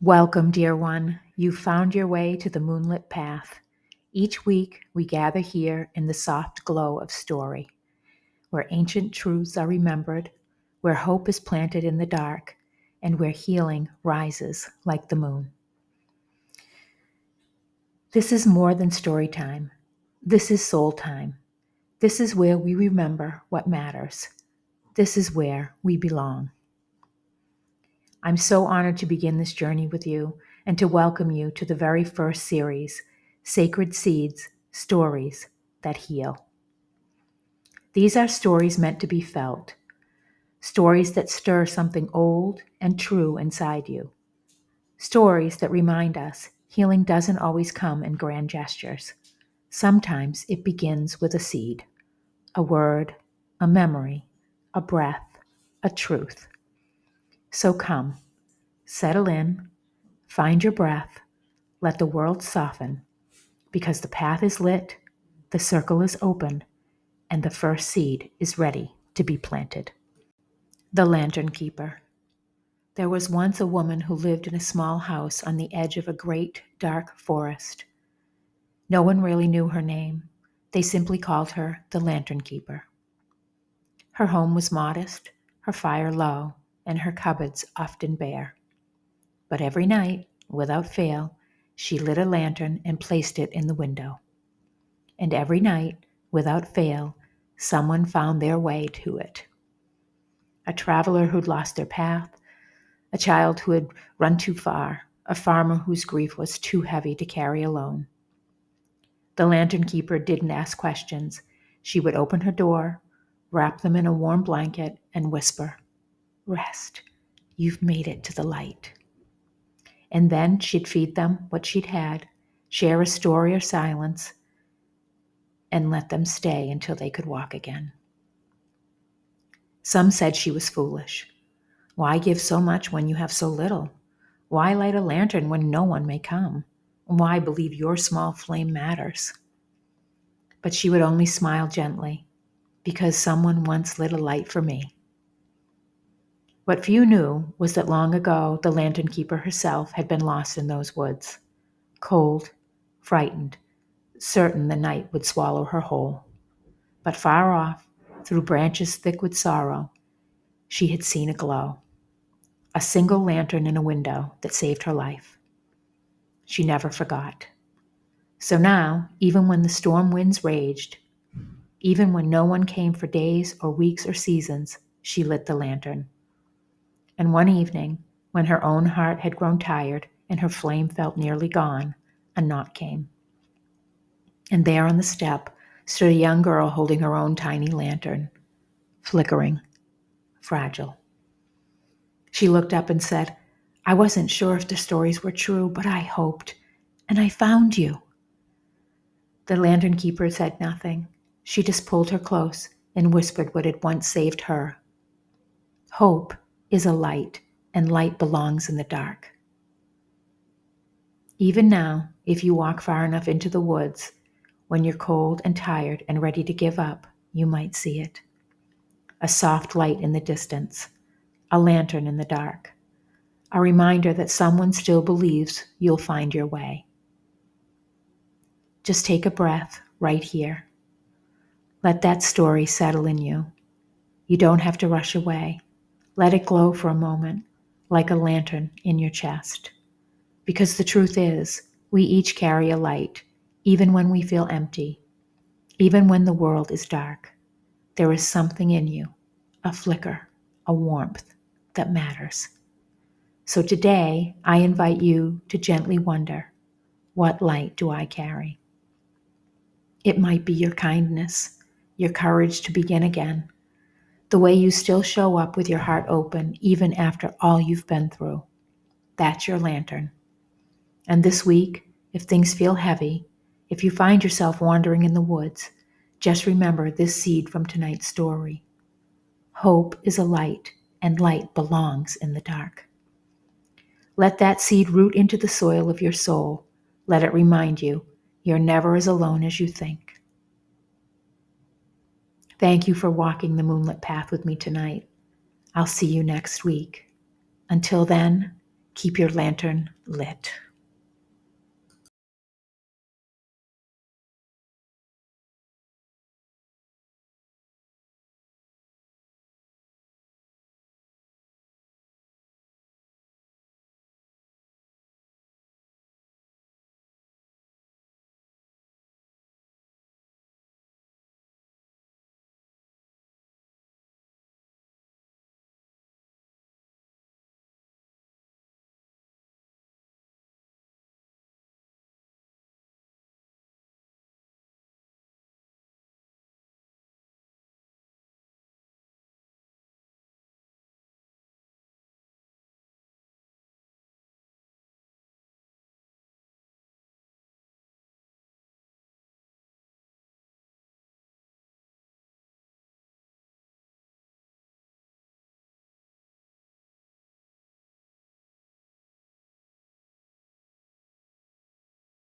Welcome, dear one. You found your way to the Moonlit Path. Each week, we gather here in the soft glow of story, where ancient truths are remembered, where hope is planted in the dark, and where healing rises like the moon. This is more than story time. This is soul time. This is where we remember what matters. This is where we belong. I'm so honored to begin this journey with you and to welcome you to the very first series, Sacred Seeds, Stories That Heal. These are stories meant to be felt, stories that stir something old and true inside you, stories that remind us healing doesn't always come in grand gestures. Sometimes it begins with a seed, a word, a memory, a breath, a truth. So come, settle in, find your breath, let the world soften, because the path is lit, the circle is open, and the first seed is ready to be planted. The Lantern Keeper. There was once a woman who lived in a small house on the edge of a great, dark forest. No one really knew her name. They simply called her the Lantern Keeper. Her home was modest, her fire low, and her cupboards often bare. But every night, without fail, she lit a lantern and placed it in the window. And every night, without fail, someone found their way to it. A traveler who'd lost their path, a child who had run too far, a farmer whose grief was too heavy to carry alone. The lantern keeper didn't ask questions. She would open her door, wrap them in a warm blanket, and whisper, "Rest, you've made it to the light." And then she'd feed them what she'd had, share a story or silence, and let them stay until they could walk again. Some said she was foolish. Why give so much when you have so little? Why light a lantern when no one may come? Why believe your small flame matters? But she would only smile gently, because someone once lit a light for me. What few knew was that long ago the lantern keeper herself had been lost in those woods, cold, frightened, certain the night would swallow her whole. But far off, through branches thick with sorrow, she had seen a glow, a single lantern in a window that saved her life. She never forgot. So now, even when the storm winds raged, even when no one came for days or weeks or seasons, she lit the lantern. And one evening, when her own heart had grown tired and her flame felt nearly gone, a knock came. And there on the step stood a young girl holding her own tiny lantern, flickering, fragile. She looked up and said, "I wasn't sure if the stories were true, but I hoped, and I found you." The lantern keeper said nothing. She just pulled her close and whispered what had once saved her. Hope is a light, and light belongs in the dark. Even now, if you walk far enough into the woods, when you're cold and tired and ready to give up, you might see it. A soft light in the distance, a lantern in the dark, a reminder that someone still believes you'll find your way. Just take a breath right here. Let that story settle in you. You don't have to rush away. Let it glow for a moment, like a lantern in your chest. Because the truth is, we each carry a light, even when we feel empty, even when the world is dark. There is something in you, a flicker, a warmth that matters. So today, I invite you to gently wonder, what light do I carry? It might be your kindness, your courage to begin again, the way you still show up with your heart open even after all you've been through. That's your lantern. And this week, if things feel heavy, if you find yourself wandering in the woods, just remember this seed from tonight's story. Hope is a light, and light belongs in the dark. Let that seed root into the soil of your soul. Let it remind you, you're never as alone as you think. Thank you for walking the moonlit path with me tonight. I'll see you next week. Until then, Keep your lantern lit.